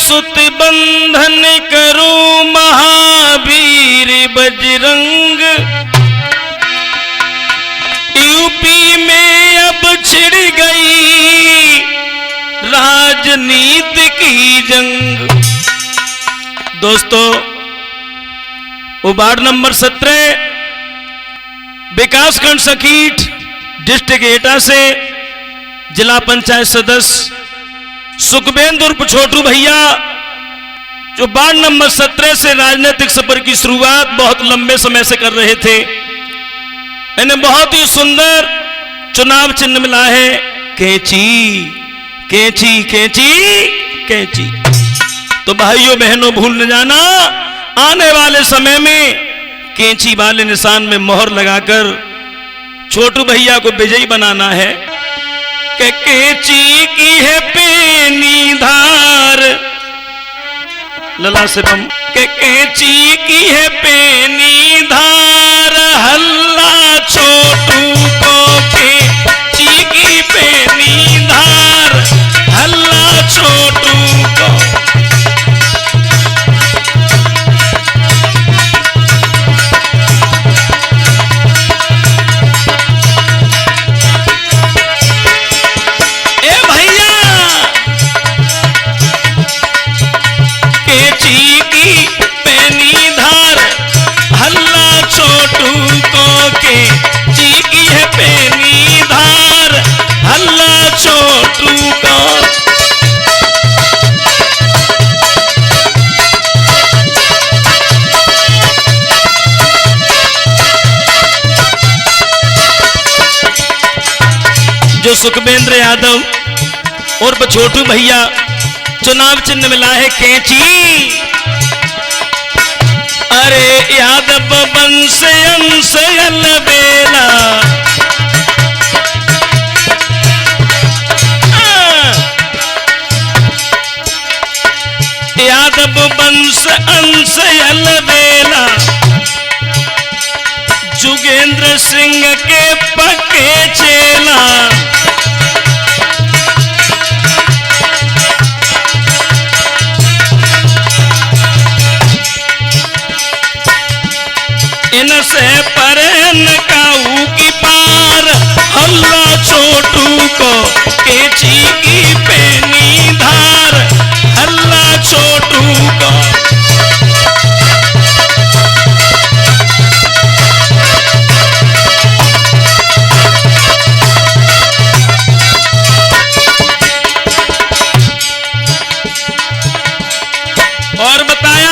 सुत बंधन करूं महावीर बजरंग। यूपी में अब छिड़ गई राजनीति की जंग। दोस्तों, वो वार्ड नंबर 17 विकासखंड सकीट डिस्ट्रिक्ट एटा से जिला पंचायत सदस्य सुखबेंद्र उर्फ छोटू भैया, जो वार्ड नंबर 17 से राजनीतिक सफर की शुरुआत बहुत लंबे समय से कर रहे थे, इन्हें बहुत ही सुंदर चुनाव चिन्ह मिला है कैंची कैंची कैंची कैंची। तो भाइयों बहनों, भूल न जाना, आने वाले समय में कैंची वाले निशान में मोहर लगाकर छोटू भैया को विजयी बनाना है। कि कैंची की है पेनी धार, लला से बम। कि कैंची की है पेनी धार, हल्ला छोटू को कैंची की पेनी धार, हल्ला छोटू को। जो सुखबेंद्र यादव और छोटू भैया चुनाव चिन्ह मिला है कैंची। अरे यादव वंश अंश अलबेला, यादव वंश अंश अलबेला, जोगेंद्र सिंह के पक्के चेला। इनसे पर नकाऊ की पार, हल्ला छोटू को कैंची की पेनी धार, हल्ला छोटू को। और बताया,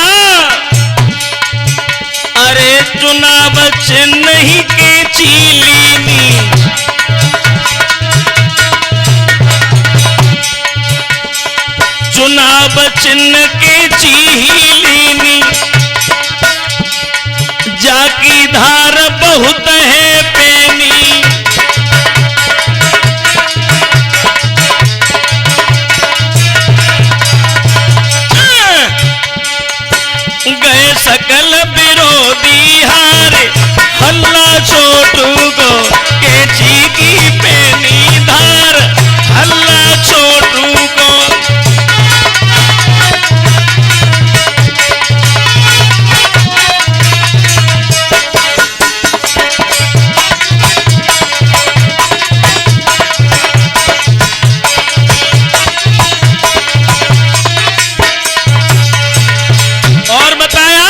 अरे चुनाव चिन्ह ही कैंची लीनी, चुनाव चिन्ह कैंची ही लीनी। जाकी धार बहुत है पेनी, गए सकल विरोधी हारे, हल्ला छोटू को कैंची की पेनी धार, हल्ला छोटू को। और बताया,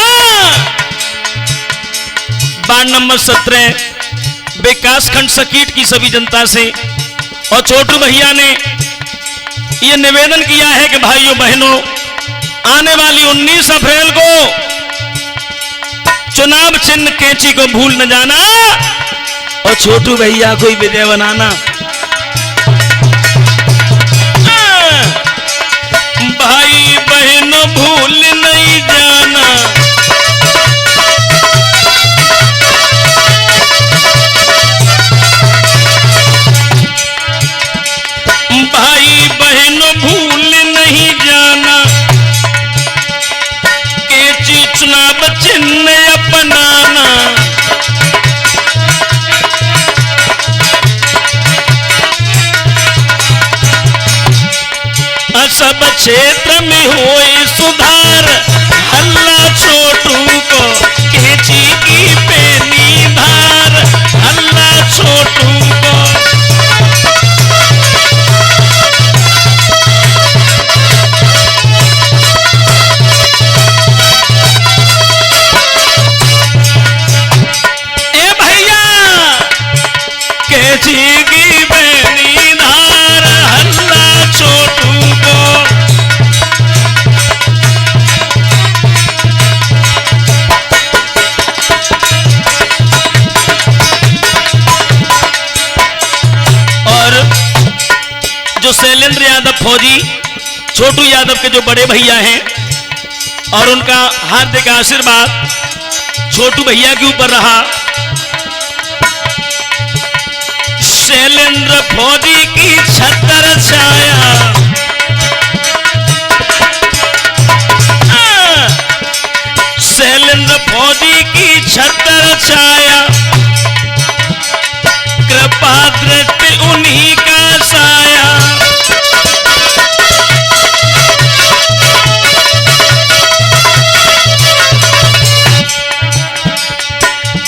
वार्ड नंबर 17 विकासखंड सकीट की सभी जनता से और छोटू भैया ने यह निवेदन किया है कि भाइयों बहनों, आने वाली 19 अप्रैल को चुनाव चिन्ह कैंची को भूल न जाना और छोटू भैया को ही विजय बनाना। भाई बहनों, भूल नहीं जाना, भाई बहनों, भूल नहीं जाना, कैंची चुनाव चिन्ह अपनाना। सब क्षेत्र में होए फौजी छोटू यादव के जो बड़े भैया हैं और उनका हार्दिक आशीर्वाद छोटू भैया के ऊपर रहा। शैलेंद्र फौजी की छतर छाया, शैलेंद्र फौजी की छतर छाया, कृपा दृष्टि उन्हीं का साया।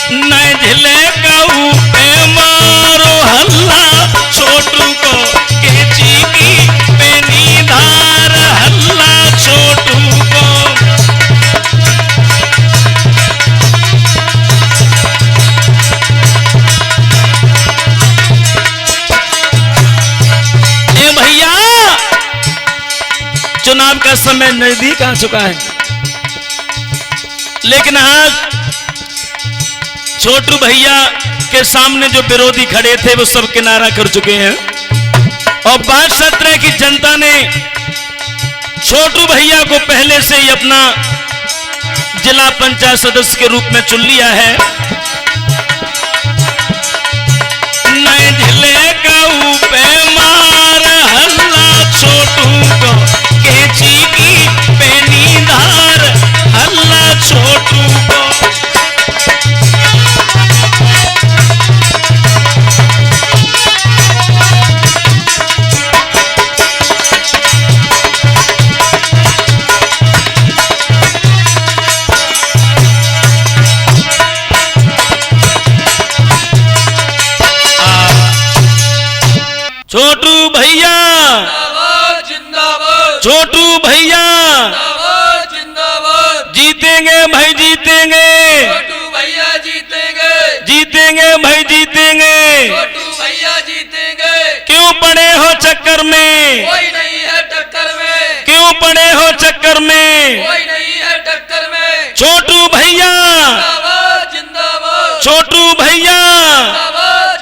न झिले कहू पे मारो हल्ला, छोटू को कैंची की पेनी धार हल्ला छोटू को। ए भैया, चुनाव का समय नजदीक आ चुका है, लेकिन आज छोटू भैया के सामने जो विरोधी खड़े थे वो सब किनारा कर चुके हैं और 22-17 की जनता ने छोटू भैया को पहले से ही अपना जिला पंचायत सदस्य के रूप में चुन लिया है। नए झिले कहू पे मार हल्ला, छोटू को कैंची की पेनी धार हल्ला छोटू को। छोटू भैया जिंदाबाद, छोटू भैया जिंदाबाद, जीतेंगे भाई जीतेंगे, छोटू भैया जीतेंगे, जीतेंगे भाई जीतेंगे, छोटू भैया जीतेंगे। क्यों पड़े हो चक्कर में, कोई नहीं है टक्कर में, क्यों पड़े हो चक्कर में, कोई नहीं है टक्कर में। छोटू भैया जिंदाबाद, छोटू भैया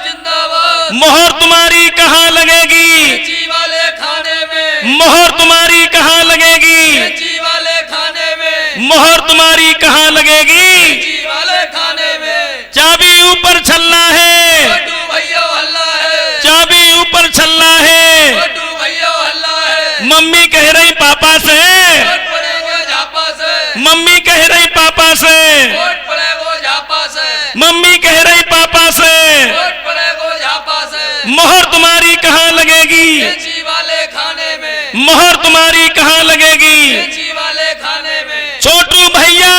जिंदाबाद। मोहर तुम्हारी कहाँ लगेगी, कैंची वाले खाने में, मोहर तुम्हारी कहाँ लगेगी, कैंची वाले खाने में, मोहर तुम्हारी कहाँ लगेगी, कैंची वाले खाने में। चाबी ऊपर छल्ला है, छोटू भैया हल्ला है, चाबी ऊपर छल्ला है, छोटू भैया हल्ला है। मम्मी कह रही पापा से, वोट पड़ेगा झापा से, मम्मी कह रही पापा से, वोट पड़ेगा झापा से, मम्मी कह रही पापा से, वोट पड़ेगा झापा से। मोहर तुम्हारी कहाँ लगेगी, कैंची वाले खाने में, मोहर तुम्हारी कहाँ लगेगी, कैंची वाले खाने में। छोटू भैया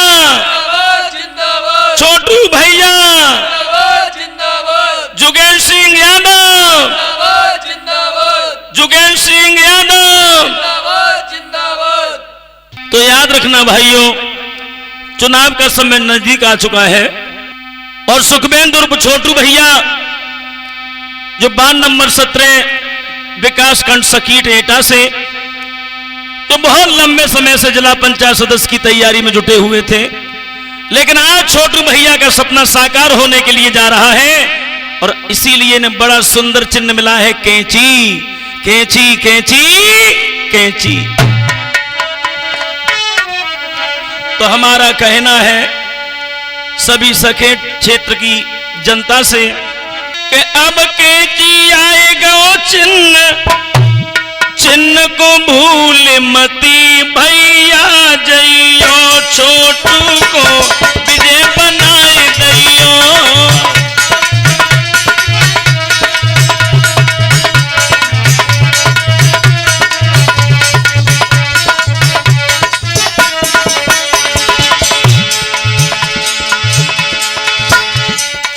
जिंदाबाद, छोटू भैया जिंदाबाद, जुगेश सिंह यादव जिंदाबाद, जुगेश सिंह यादव जिंदाबाद। तो याद रखना भाइयों, चुनाव का समय नजदीक आ चुका है और सुखबेंद्र उर्फ छोटू भैया जो 12 नंबर 17 विकास खंड सकीट एटा से तो बहुत लंबे समय से जिला पंचायत सदस्य की तैयारी में जुटे हुए थे, लेकिन आज छोटू भैया का सपना साकार होने के लिए जा रहा है और इसीलिए ने बड़ा सुंदर चिन्ह मिला है, कैंची कैंची कैंची कैंची। तो हमारा कहना है सभी सखेट क्षेत्र की जनता से कि अब कैंची आएगा चिन्ह, चिन्ह को भूल मती भैया जइयो, छोटू को विजय बनाए दैयो।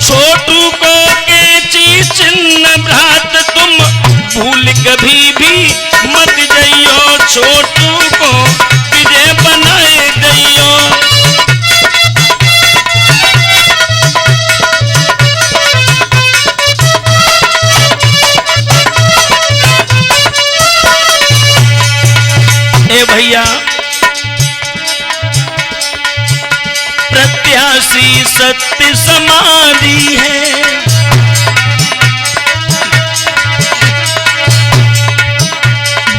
छोटू को कैंची चिन्ह भ्रात तुम भूल कभी भी मत जइयो, छोटू को विजय बनाए दैयो। ए भैया, प्रत्याशी सत्य समाधि है,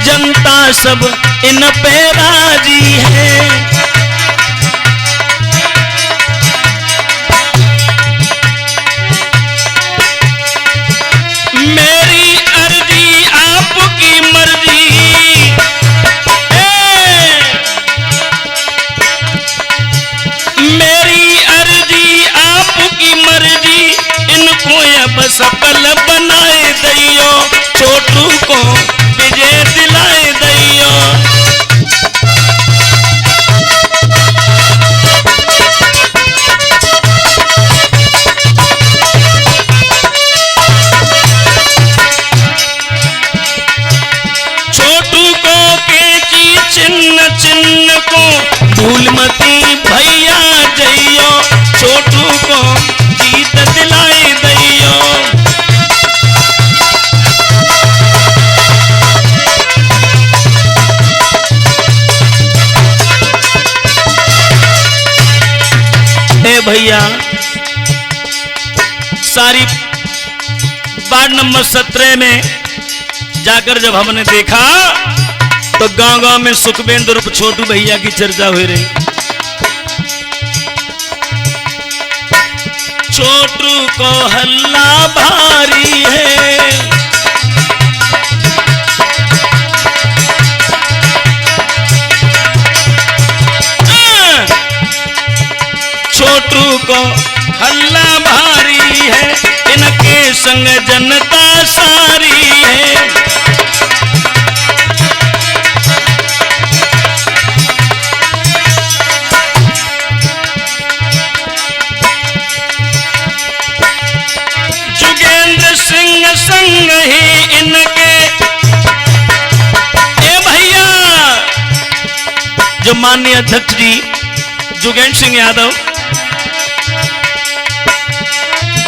जनता जनता सब इन पे राजी है। मेरी अर्जी आपकी मर्जी, मेरी अर्जी आपकी मर्जी, इनको अब सफल बनाए दैयो, छोटू को विजय दिलाए दैयो। छोटू को कैंची चिन्ह चिन्ह को भूल मती भैया जइयो, छोटू को जीत दिलाए दैयो। ए भैया, सारी वार्ड नंबर 17 में जाकर जब हमने देखा तो गांव गांव में सुखबेंद्र उर्फ छोटू भैया की चर्चा हो रही। छोटू को हल्ला भारी है, छोटू को हल्ला भारी है, इनके संग जनता सारी है। जुगेंद्र सिंह संग ही इनके, ए भैया जो माननीय अध्यक्ष जी जुगेंद्र सिंह यादव,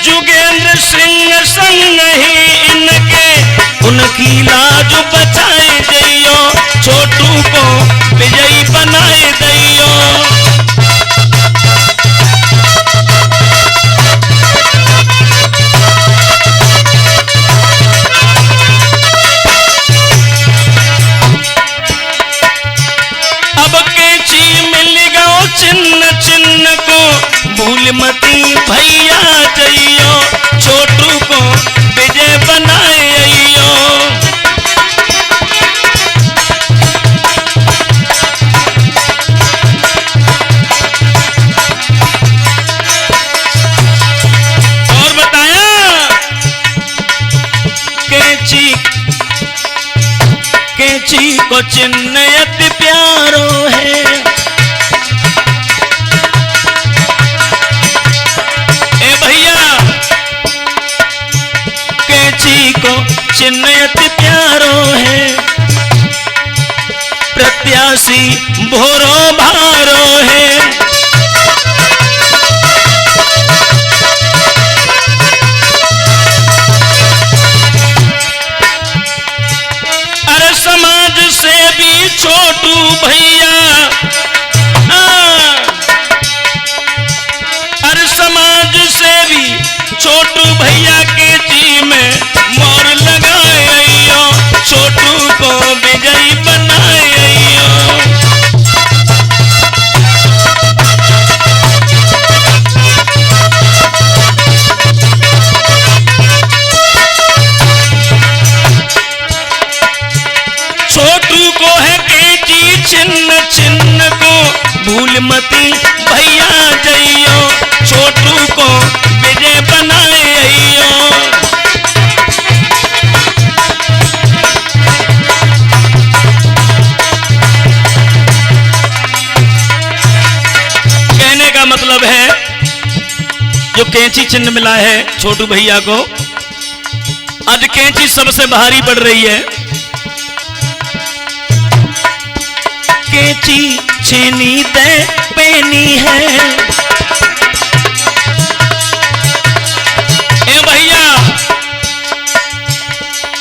जुगेंद्र सिंह संग ही इनके, उनकी लाज बचाए दैयो, छोटू को विजयी बनाए दैयो। अब कैंची मिल गयो चिन्ह चिन्ह को, भूल मती भैया जइयो, छोटू को विजय बनाए अइयो। और बताया कैंची, कैंची को चिन्ह अति प्यारो है, को चिन्ह अति प्यारो है, प्रत्याशी भोरो भारो है। अरे समाज से भी छोटू भैया, अरे समाज से भी छोटू भैया के जी में मोर लगाए अइयो, छोटू को विजयी बनाए अइयो। छोटू को है कैंची चिन्ह चिन्ह को, भूल मती भैया जइयो, छोटू को विजय बनाए अइयो। मतलब है जो कैंची चिन्ह मिला है छोटू भैया को, आज कैंची सबसे भारी पड़ रही है। कैंची छेनी दे पेनी है, ए भैया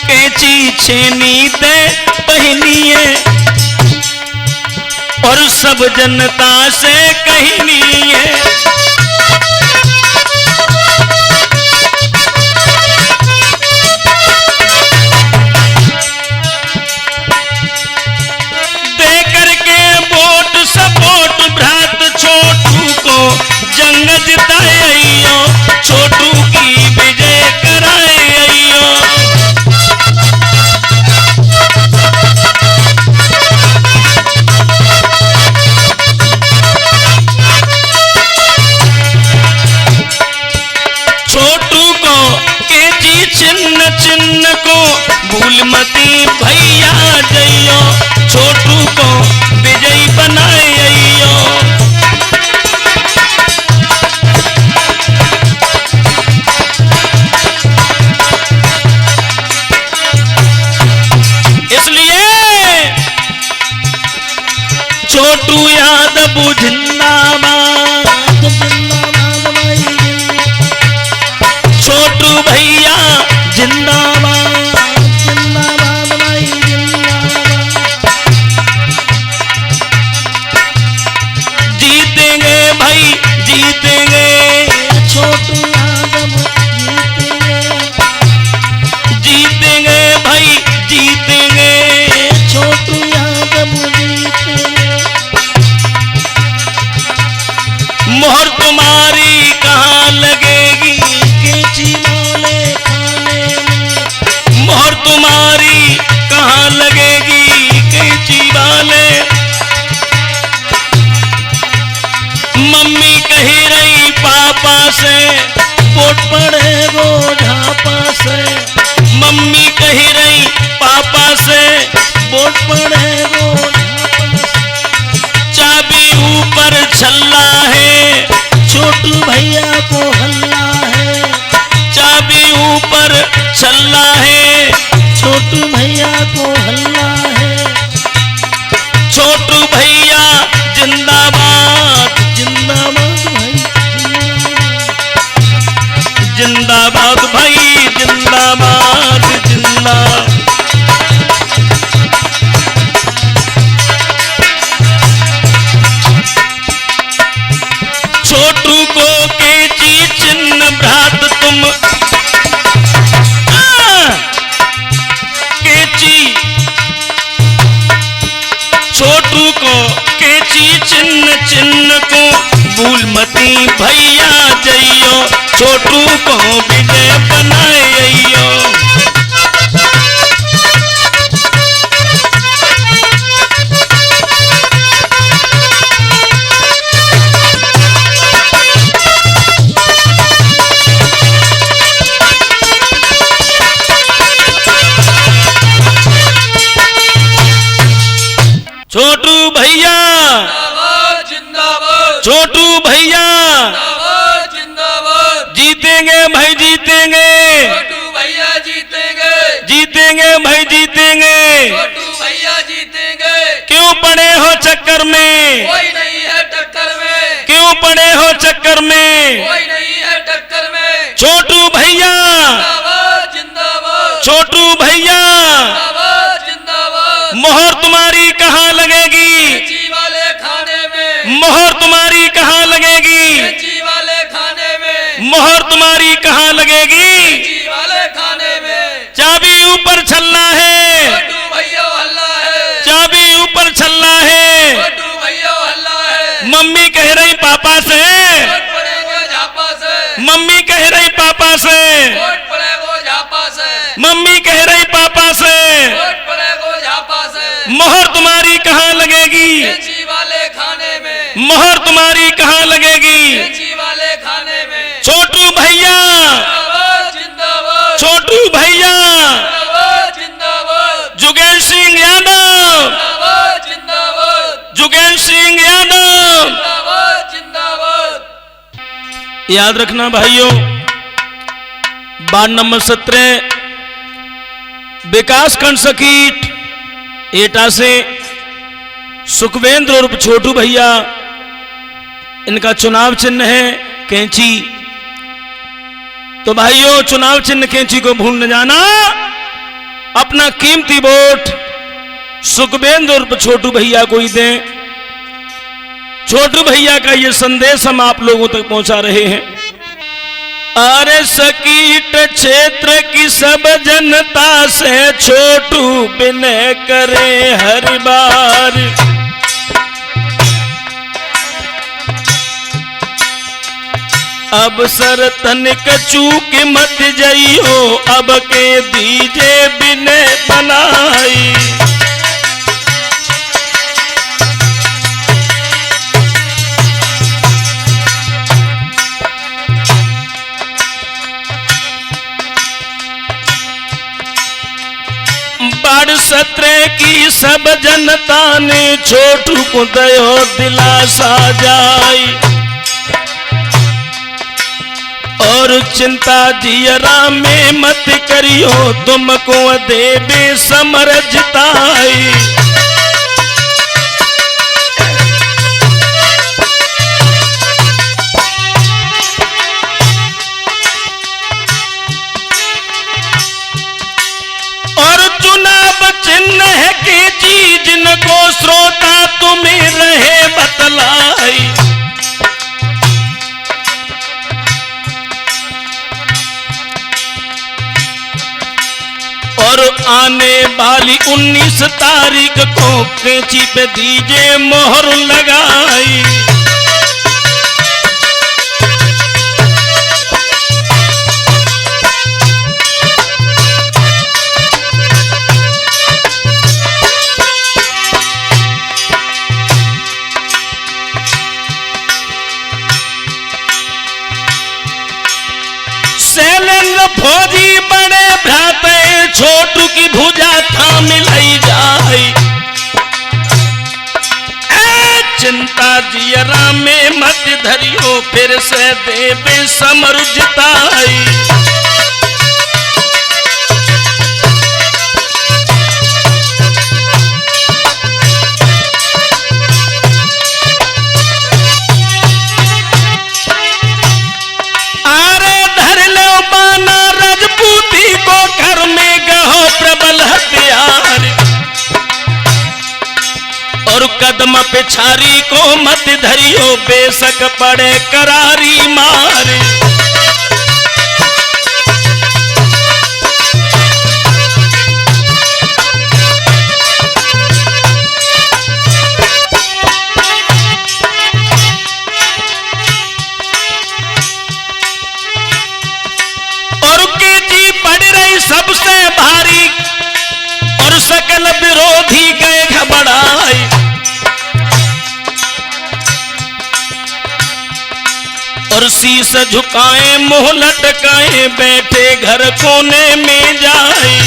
कैंची छेनी दे पहनी है, और सब जनता से कहनी है। जिताए अइयो, छोटू की विजय कराए अइयो। छोटू को केची चिन्ह चिन्ह को भूल मती भैया जइयो, छोटू को विजयी बनाए अइयो। इसलिए छोटू यादव जिंदाबाद, छोटू भैया जिंदाबाद, जिंदाबाद भाई जिंदाबाद। जीतेंगे भाई जीतेंगे, छोटू यादव जीतेंगे, जीतेंगे भाई जीतेंगे, छोटू यादव जीतेंगे। मोहर तुम्हारी कहाँ लगेगी, केची वाले खाने में। मोहर तुम्हारी कहाँ लगेगी, केची वाले। मम्मी कही रही पापा से, वोट पड़ेगो झापा से। मम्मी कही रही पापा से, वोट पड़ेगो झापा से। चाबी ऊपर छल्ला है, छोटू भैया को हल्ला है। चाबी ऊपर छल्ला है, छोटू भैया को हल्ला है। छोटू भैया जिंदाबाद, जिंदाबाद भाई जिंदाबाद, जिंदाबाद भाई जिंदाबाद, जिंदाबाद। छोटू को केची चिन्ह भ्रात तुम, केची। छोटू को केची चिन्ह चिन्ह को भूल मती भैया जइयो, छोटू को विजय बनाए अइयो। छोटू भैया जिंदाबाद, छोटू भैया जिंदाबाद, जीतेंगे भाई जीतेंगे, छोटू भैया जीतेंगे, जीतेंगे भाई जीतेंगे। छोटू भैया जीतेंगे। क्यों पड़े हो चक्कर में, कोई नहीं है टक्कर में, क्यों पड़े हो चक्कर में। कोई नहीं है टक्कर में। छोटू भैया, जिंदाबाद, जिंदाबाद, छोटू भैया। जिंदाबाद, जिंदाबाद। मोहर तुम्हारी कहाँ लगेगी, केची वाले खाने में। मोहर तुम्हारी कहाँ लगेगी, केची वाले खाने में। मोहर तुम्हारी कहाँ लगेगी। केची वाले खाने में। चाबी ऊपर छल्ला है, छोटू भैया हल्ला है, चाबी ऊपर छल्ला है। छोटू भैया हल्ला है। मम्मी कह रही पापा से, वोट पड़ेगा झापा से। मम्मी कह रही पापा से, वोट पड़ेगा झापा से। मम्मी कह रही पापा से। वोट पड़ेगा झापा से। मोहर तुम्हारी कहाँ लगेगी, केची वाले खाने में। मोहर तुम्हारी कहाँ लगेगी। केची वाले खाने में। छोटू भैया, जिंदाबाद, जिंदाबाद, छोटू भैया। जिंदाबाद, जिंदाबाद, जुगेश सिंह यादव, जिंदाबाद, जिंदाबाद, जुगेश सिंह यादव। जिंदाबाद, जिंदाबाद। याद रखना भाइयों, वार्ड नंबर 17 विकास खंड सकीट एटा से सुखवेंद्र और छोटू भैया, इनका चुनाव चिन्ह है कैंची। तो भाइयों, चुनाव चिन्ह कैंची को भूल न जाना। अपना कीमती वोट सुखवेंद्र और छोटू भैया को ही दें। छोटू भैया का ये संदेश हम आप लोगों तक पहुंचा रहे हैं। अरे सकीट क्षेत्र की सब जनता से छोटू विनय करे हर बार। अवसर तनिक चूक मत जइयो, अब के दीजे बिने बनाई। बाढ़ सत्रह की सब जनता ने छोटू को दयो दिलासा जाई, और चिंता जियरा में मत करियो, तुमको देवे समरजताई। और चुनाव चिन्ह है कि चीज न को श्रोता तुम्हें रहे बतलाई। और आने वाली 19 तारीख को कैंची पे दीजिए मोहर लगाई। शैलेंद्र फौजी बड़े भ्राते छोटू की भुजा थाम लई जाई। चिंता जियरा में मत धरियो, फिर से देवे समरुजताई। और कदम पिछारी को मत धरियो, बेशक पड़े करारी मार। और केजी पड़ रही सबसे भारी, और सकल विरोधी गए घबराई। और शीश झुकाए मुंह लटकाए, बैठे घर कोने में जाए।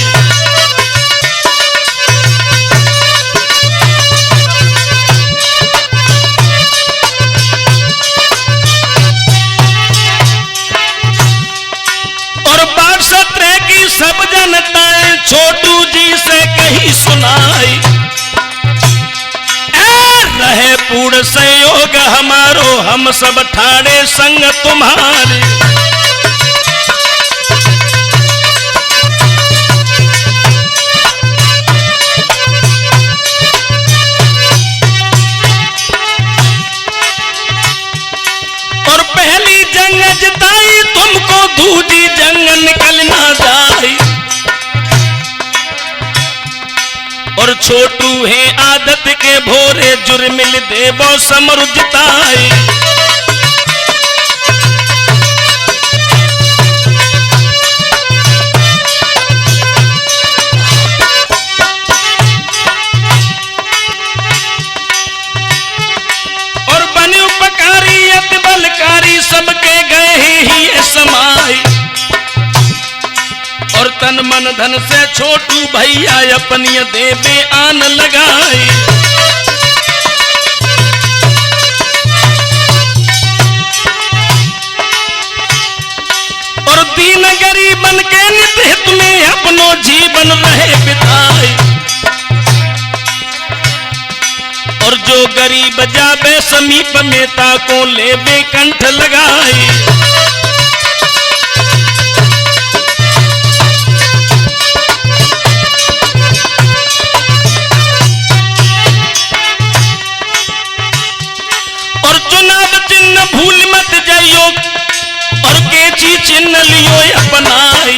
और बाढ़ सत्रह की सब जनताएं छोटू जी से कही सुनाई। रहे पूर्ण संयोग हमारो, हम सब ठाड़े संग तुम्हारे। और पहली जंग जिताई तुमको, दूसरी जंग निकलना जाए। और छोटू है आदत के भोरे, जुर्मिल देवो समरुजताई। और बने उपकारी अति बलकारी, सबके गए ही समाई। और तन मन धन से छोटू भैया अपनी देवे आन लगाई। और दीन गरीबन के नित हित में अपनो जीवन रहे बिताई। और जो गरीब जाबे समीप में ताको लेबे कंठ लगाई। भूल मत जाइयो, और केची चिन्ह लियो अपनाई।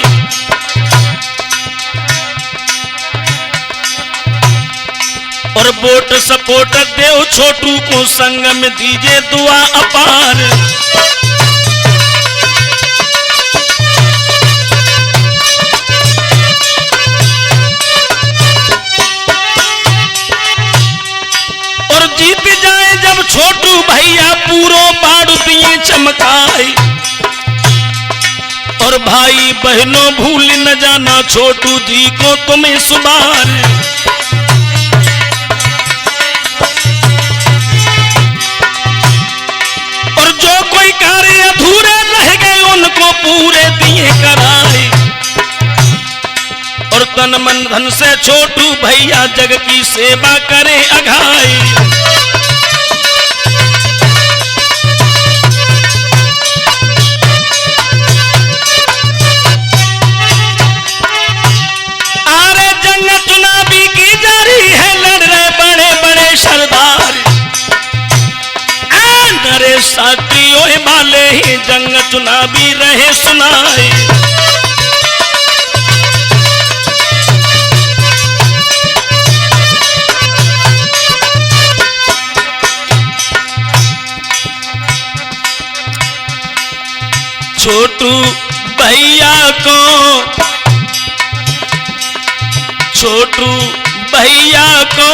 और वोट सपोर्ट देव छोटू को संग में दीजिए दुआ अपार। जाए जब छोटू भैया पूरो बारू दिए चमकाए, और भाई बहनों भूल न जाना छोटू जी को तुम्हें सुधार। और जो कोई कार्य अधूरे रह गए उनको पूरे दिए कराए, और तन मन धन से छोटू भैया जग की सेवा करे अघाई। आरे जंग चुनावी की जारी है, लड़ रहे बड़े बड़े सरदार। नरे साथियों वाले ही जंग चुनावी रहे सुनाए। छोटू भैया को, छोटू भैया को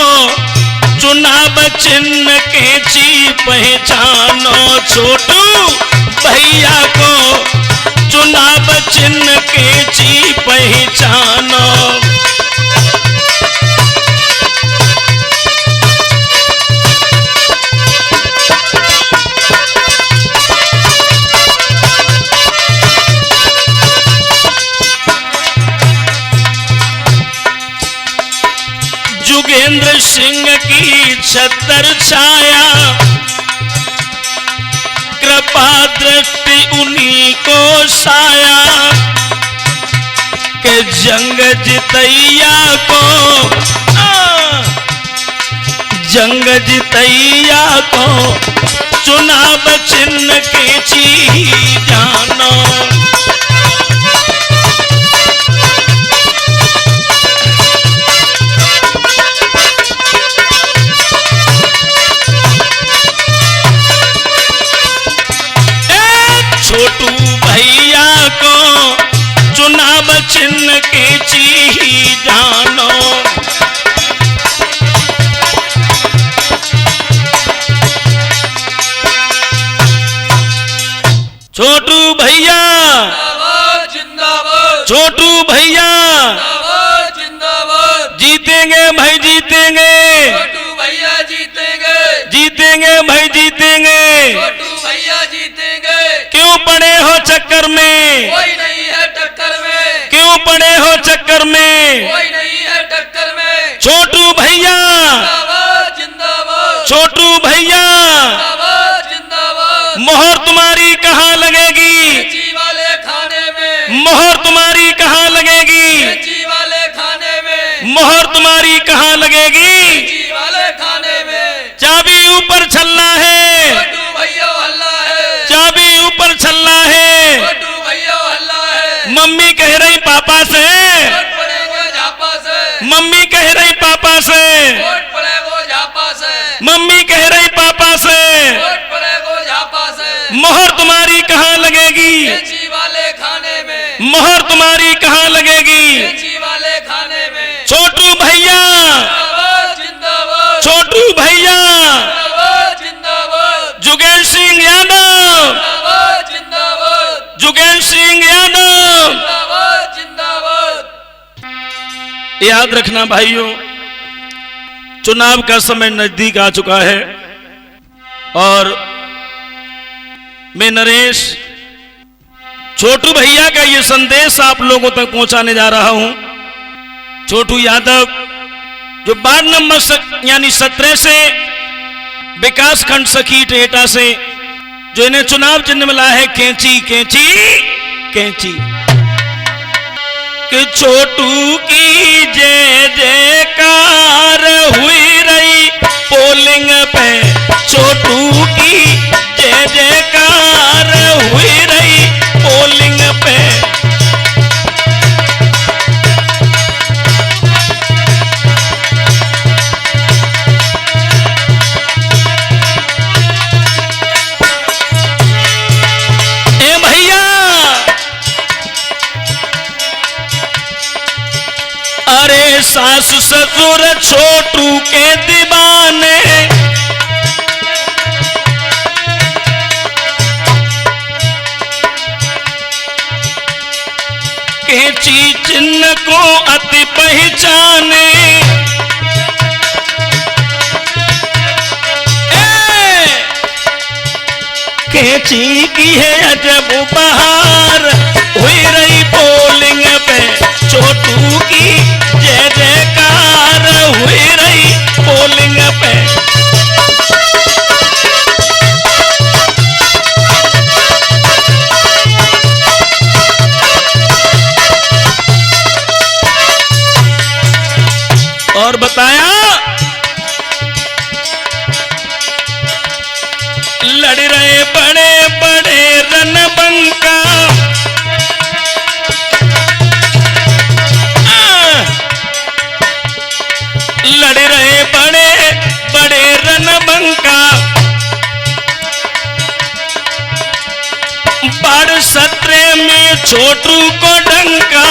चुनाव चिन्ह कैंची पहचानो। छोटू भैया को चुनाव चिन्ह कैंची पहचानो। युगेंद्र सिंह की छतर छाया, कृपा दृष्टि उन्हीं को साया। के जंग जितैया को, जंग जितैया को चुनाव चिन्ह कैंची जानो। छोटू भैया को चुनाव चिन्ह कैंची जानो। छोटू भैया जिंदाबाद, छोटू भैया जिंदाबाद, जीतेंगे भाई जीतेंगे, छोटू भैया जीतेंगे, जीतेंगे भाई जीतेंगे। छोटू भैया जीतेंगे। क्यों पड़े हो चक्कर में, कोई नहीं है टक्कर में, क्यों पड़े हो चक्कर में। कोई नहीं है टक्कर में। छोटू भैया, जिंदाबाद, जिंदाबाद, छोटू भैया, जिंदाबाद, जिंदाबाद। मोहर तुम्हारी कहाँ लगेगी, कैंची वाले खाने में, मोहर तुम्हारी कहाँ लगेगी, कैंची वाले खाने में, मोहर तुम्हारी कहाँ लगेगी। कैंची वाले खाने में। चाबी ऊपर छल्ला है, छोटू भैया हल्ला है, चाबी ऊपर छल्ला है। छोटू भैया हल्ला है। मम्मी कह रही पापा से, वोट पड़ेगा झापा से, मम्मी कह रही पापा से, वोट पड़ेगा झापा से, मम्मी कह रही पापा से। वोट पड़ेगा झापा से। मोहर तुम्हारी कहाँ लगेगी, कैंची वाले खाने में, मोहर तुम्हारी कहाँ लगेगी। कैंची वाले खाने में। छोटू भैया, जिंदाबाद, जिंदाबाद, छोटू भैया, जिंदाबाद, जिंदाबाद, जुगेंद्र सिंह यादव, जिंदाबाद, जिंदाबाद, जुगेंद्र सिंह यादव। जिंदाबाद, जिंदाबाद। याद रखना भाइयों, चुनाव का समय नजदीक आ चुका है और मैं नरेश छोटू भैया का ये संदेश आप लोगों तक पहुंचाने जा रहा हूं। छोटू यादव जो वार्ड नंबर यानी 17 से विकास खंड सखीट एटा से जो इन्हें चुनाव चिन्ह मिला है कैंची कैंची कैंची। कि छोटू की जय जयकार हुई रही पोलिंग पे, छोटू की जय जयकार हुई रही पोलिंग पे। ए भैया, अरे सास ससुर छोटू के दीवाने, को अति पहचाने। कैंची की है अजब बहार, हुई रही पोलिंग पे छोटू की जय जयकार, हुई रही पोलिंग पे। और बताया लड़ रहे बड़े बड़े रणबंका, लड़ रहे बड़े बड़े रणबंका, बाढ़ सत्रे में छोटू को डंका।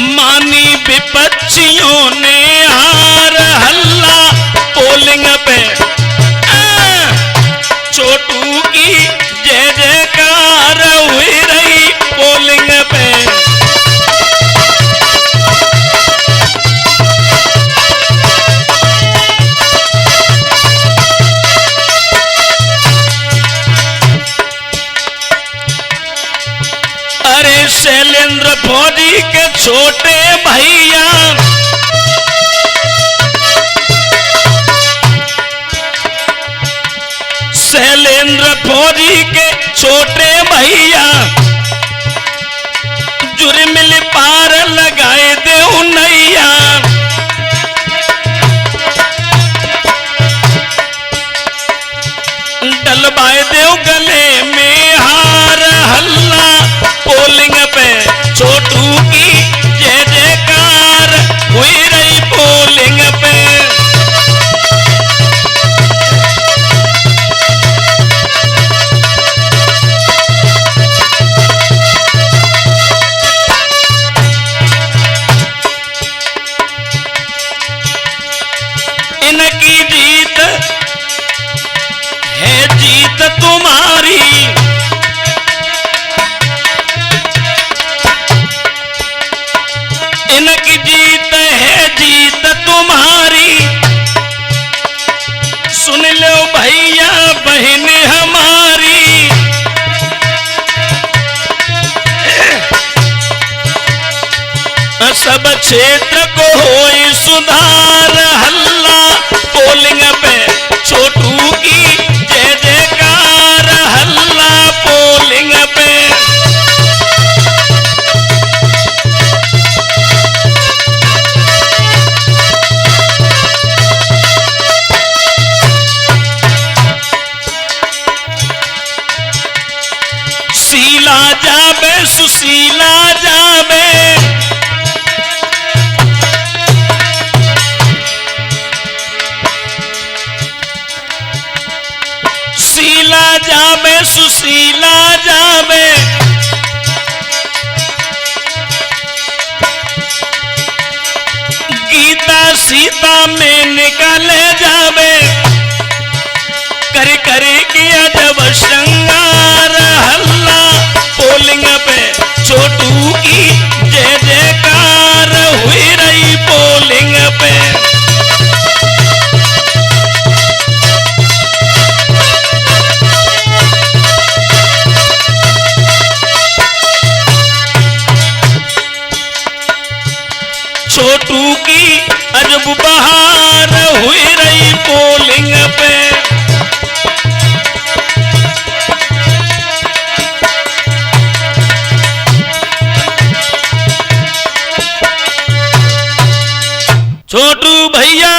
मानी विपक्षियों ने हार, हल्ला पोलिंग पे छोटू की जय जयकार, हुई रही पोलिंग पे। अरे शैलेंद्र फौजी के छोटे भैया, शैलेंद्र फौजी के छोटे भैया, जुर्मिल पार लगाए दे नैया। डलवाए देव गले में हार, हल्ला पोलिंग पे छोटू की जय जयकार, हुई रही पोलिंग पे। इनकी जीत है जीत तुम्हारी, इनकी जीत है जीत तुम्हारी। सुन लो भैया बहन हमारी, सब क्षेत्र को होई सुधार, हल्ला पोलिंग पे छोटू की जय जयकार, हल्ला पोलिंग पे। शीला जाबे सुशीला जाबे, शीला जाबे सुशीला जाबे, गीता सीता में निकाले जाबे, कर कर किया जब श्रृंगार, हल्ला पोलिंग पे छोटू की जय जयकार, हुई रही पोलिंग पे। छोटू की अजब बहार, हुई रही पोलिंग पे। छोटू भैया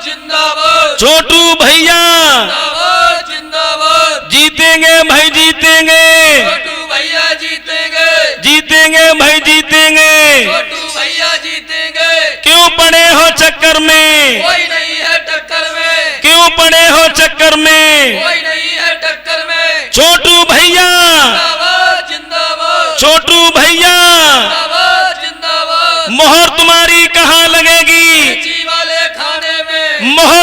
जिंदाबाद, छोटू भैया जिंदाबाद, जिंदाबाद, जीतेंगे भाई जीतेंगे, छोटू भैया जीतेंगे, जीतेंगे भाई जीतेंगे। छोटू भैया जीतेंगे। क्यों पड़े हो चक्कर में, कोई नहीं है टक्कर में, क्यों पड़े हो चक्कर में, कोई नहीं है टक्कर में। छोटू भैया, जिंदाबाद, जिंदाबाद, छोटू भैया, जिंदाबाद, जिंदाबाद। मोहर तुम्हारी कहाँ लगेगी, जी वाले खाने में, मोहर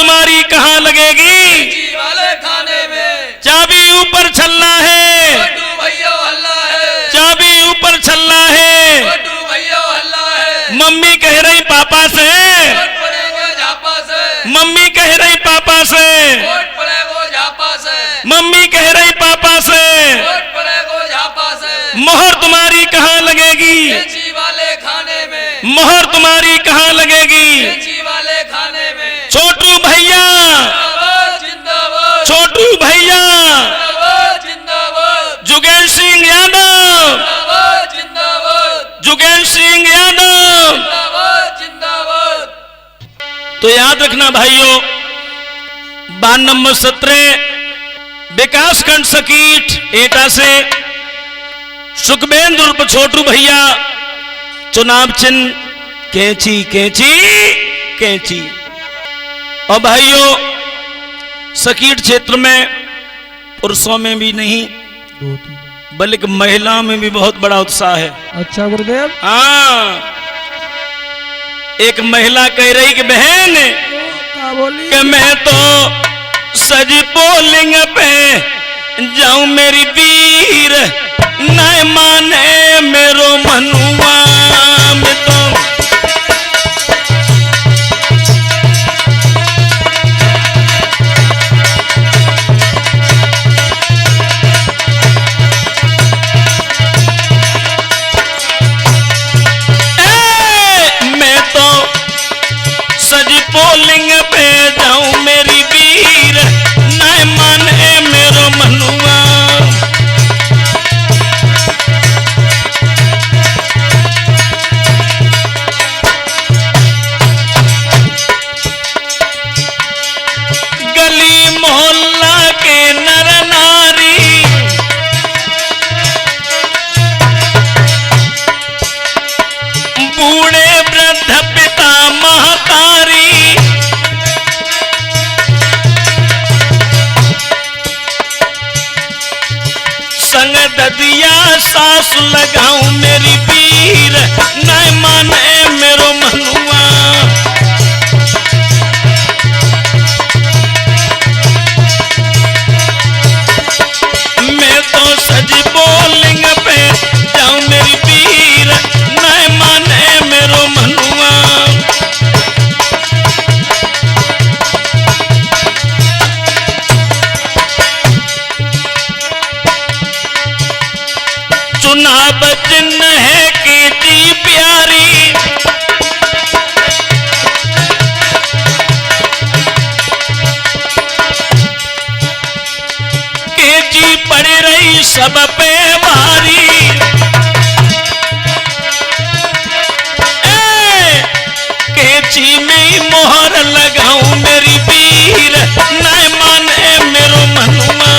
तुम्हारी कहाँ लगेगी? जी वाले खाने में। चाबी ऊपर छल्ला है, छोटू भैया हल्ला है। चाबी ऊपर छल्ला है। छोटू भैया हल्ला है। मम्मी कह रही पापा से, वोट पड़ेगा झापा से। मम्मी कह रही पापा से, वोट पड़ेगा झापा से। मम्मी कह रही पापा से, वोट पड़ेगा झापा से। मोहर तुम्हारी कहाँ लगेगी? जी वाले खाने में। मोहर तुम्हारी कहाँ लगेगी? जी वाले खाने में। छोटू भैया, जिंदाबाद जिंदाबाद। छोटू भैया, जिंदाबाद जिंदाबाद। जुगेश सिंह यादव, जिंदाबाद जिंदाबाद। जुगेश सिंह यादव। जिंदाबाद जिंदाबाद। तो याद रखना भाइयों, वार्ड नंबर 17 विकासखंड सकीट एटा से सुखबेंद्र उर्फ छोटू भैया, चुनाव चिन्ह कैंची कैंची कैंची। और भाइयों, सकीट क्षेत्र में पुरुषों में भी नहीं बल्कि महिलाओं में भी बहुत बड़ा उत्साह है। अच्छा गुरुदेव। हाँ, एक महिला कह रही कि बहन क्या बोली? कि मैं तो सजी पोलिंग पे जाऊं मेरी वीर, न माने मेरो मनुआ में तो। मैं तो सजी पोलिंग पे जाऊं मेरी वीर, न माने मेरो मनुआ। गली मोहल्ला के नर नारी बूढ़े वृद्ध पिता महतारी संग ददिया सास लगाऊं मेरी वीर, न माने मेरो मनुआ। मैं तो सजी बोलिंग पे जाऊं मेरी वीर, न माने मेरो मनुआ। चुनाव चिन्ह है कीर्ति प्यारी, केची पड़ रही सब पे भारी। केची में मोहर लगाऊं मेरी वीर, न माने मेरो मनुआ।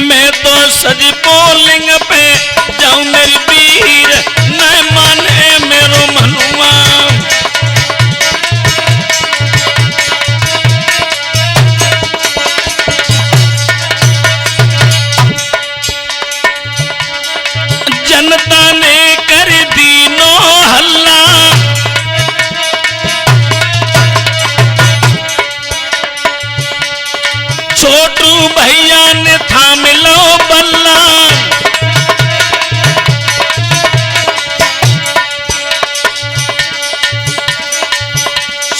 मैं तो सजी पोलिंग पे जाऊं मेरी वीर, न माने मेरो मनुआ। जनता ने कर दीनो हल्ला, छोटू भैया ने थाम लो बल्ला।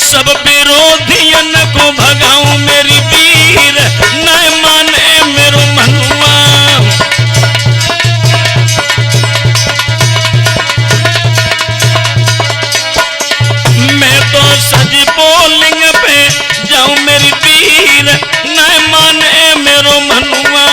सब विरोधियन को भगाऊं मेरी वीर, न माने मेरो मनुआ। मैं तो सजी पोलिंग पे जाऊं मेरी वीर, न माने मेरो मनुआ।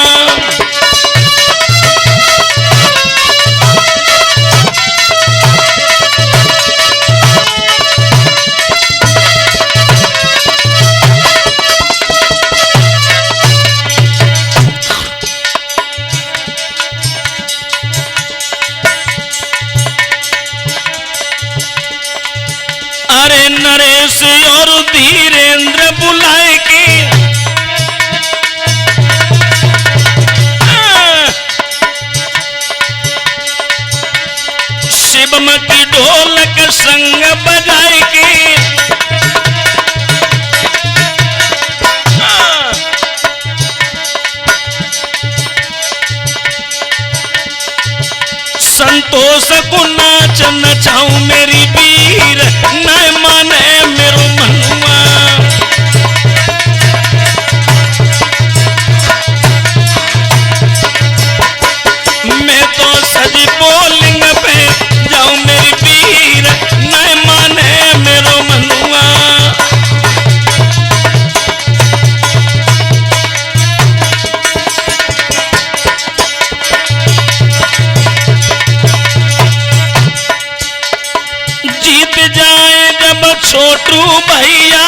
छोटू भैया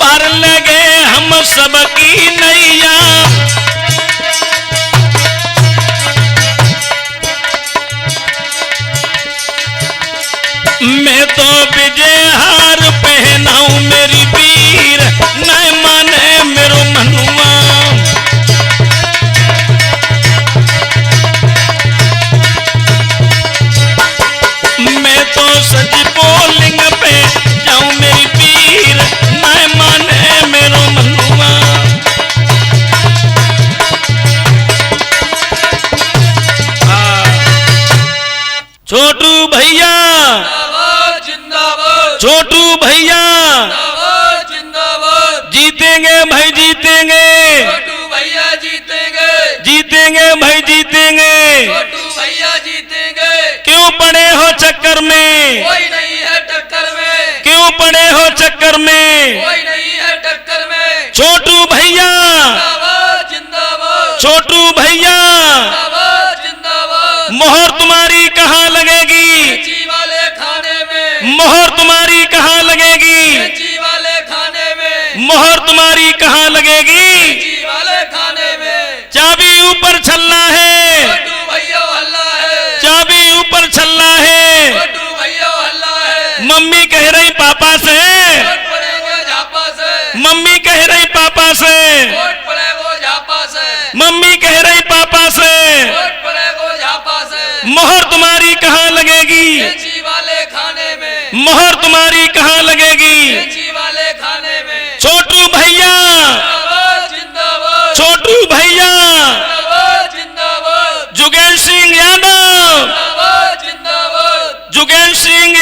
पार लगे हम सबकी नैया। मैं तो विजय हार पहनाऊं मेरी वीर न माने मेरो मनुआ। मैं तो सच बोलिंग पे जाऊं मेरी वीर न माने मेरो मनुआ। छोटू भैया जिंदाबाद छोटू भैया जिंदाबाद जीतेंगे भाई जीतेंगे छोटू भैया जीतेंगे जीतेंगे भाई जीतेंगे। छोटू भैया जीतेंगे क्यों पड़े हो चक्कर में कोई नहीं है टक्कर में क्यों पड़े हो चक्कर में कोई नहीं है टक्कर में छोटू भैया जिंदाबाद छोटू भैया जिंदाबाद मोहर तुम्हारी कहाँ लगेगी जी वाले खाने में मोहर तुम्हारी कहाँ लगेगी जी वाले खाने में मोहर तुम्हारी कहाँ लगेगी। जी वाले खाने में चाबी ऊपर छल्ला है छोटू भैया हल्ला है चाबी ऊपर छल्ला है। छोटू भैया हल्ला है मम्मी कह रही पापा से वोट पड़ेगा झापा से मम्मी कह रही पापा से वोट पड़ेगा झापा से मम्मी कह रही पापा से वोट पड़ेगा झापा से मोहर तुम्हारी कहाँ लगेगी जी वाले खाने में मोहर तुम्हारी कहाँ लगेगी। जी वाले खाने में छोटू भैया जिंदाबाद छोटू भैया जिंदाबाद जुगेश सिंह यादव जिंदाबाद जुगेश सिंह